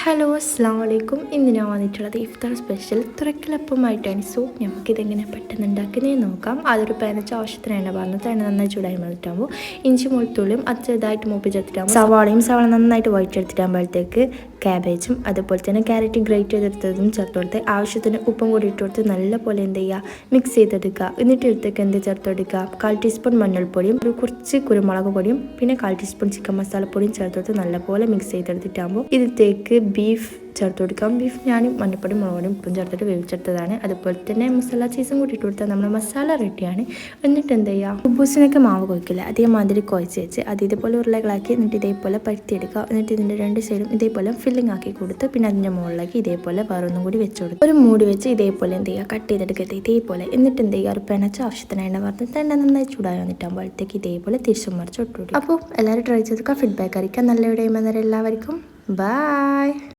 Hello അസ്സാം വലൈക്കും. ഇന്ന് ഞാൻ വന്നിട്ടുള്ളത് ഇഫ്താർ സ്പെഷ്യൽ തുറക്കലപ്പമായിട്ടാണ്. സോ നമുക്കിതെങ്ങനെ പെട്ടെന്ന് ഉണ്ടാക്കുന്നതെന്ന് നോക്കാം. അതൊരു പാനച്ച് ആവശ്യത്തിന് എണ്ണ പറഞ്ഞിട്ട് എണ്ണ നന്നായി ചൂടായി വന്നിട്ടാകുമ്പോൾ ഇഞ്ചി മുളത്തുള്ളിയും അത് ചെറുതായിട്ട് മൂപ്പിച്ചെടുത്തിട്ടാകുമ്പോൾ സവാള നന്നായിട്ട് വഴറ്റിയെടുത്തിട്ടാകുമ്പോഴത്തേക്ക് ക്യാബേജും അതുപോലെ തന്നെ ക്യാരറ്റ് ഗ്രേറ്റ് ചെയ്തെടുത്തതും ചേർത്ത് കൊടുത്ത് ആവശ്യത്തിന് ഉപ്പും കൂടി ഇട്ട് കൊടുത്ത് നല്ലപോലെ എന്ത് ചെയ്യുക, മിക്സ് ചെയ്തെടുക്കുക. എന്നിട്ട് എടുത്തേക്ക് എന്ത് ചേർത്ത് കൊടുക്കുക, 1/4 ടീസ്പൂൺ മഞ്ഞൾപ്പൊടിയും കുറച്ച് കുരുമുളക് പൊടിയും പിന്നെ 1/4 ടീസ്പൂൺ ചിക്കൻ മസാലപ്പൊടിയും ചേർത്ത് കൊടുത്ത് നല്ലപോലെ മിക്സ് ചെയ്തെടുത്തിട്ടാകുമ്പോൾ ഇതിലേക്ക് ബീഫ് ചേർത്ത് കൊടുക്കാം. ബീഫ് ഞാൻ മഞ്ഞൾപ്പൊടി മുളകുപൊടിയും ഉപ്പും ചേർത്തിട്ട് വേവിച്ചെടുത്തതാണ്. അതുപോലെ തന്നെ മസാല ചീസും കൂടി ഇട്ട് കൊടുത്താൽ നമ്മുടെ മസാല റെഡിയാണ്. എന്നിട്ട് എന്ത് ചെയ്യുക, കുബൂസിനൊക്കെ മാവ് കുഴക്കില്ല അതേമാതിരി കുഴച്ച് വെച്ച് അത് ഇതേപോലെ ഉരുളകളാക്കി എന്നിട്ട് ഇതേപോലെ പരത്തിയെടുക്കുക. എന്നിട്ട് ഇതിൻ്റെ രണ്ട് സൈഡും ഇതേപോലെ ഫില്ലിംഗ് ആക്കി കൊടുത്ത് പിന്നെ അതിൻ്റെ മുകളിലേക്ക് ഇതേപോലെ വേറൊന്നും കൂടി വെച്ച് കൊടുക്കും. ഒരു മൂടി വെച്ച് ഇതേപോലെ എന്ത് ചെയ്യുക, കട്ട് ചെയ്തെടുക്കരുത് ഇതേപോലെ. എന്നിട്ട് എന്ത് ചെയ്യുക, ഒരു പെനച്ച് ആവശ്യത്തിന് എണ്ണ വറുത്ത് എണ്ണ നന്നായി ചൂടായി വന്നിട്ടാകുമ്പോഴത്തേക്ക് ഇതേപോലെ തിരിച്ചും മറിച്ച് ഇട്ടു കൊടുക്കും. അപ്പോൾ എല്ലാവരും ട്രൈ ചെയ്തൊക്കെ ഫീഡ്ബാക്ക് അറിയിക്കാം. നല്ല വീഡിയോ എല്ലാവർക്കും ബൈ.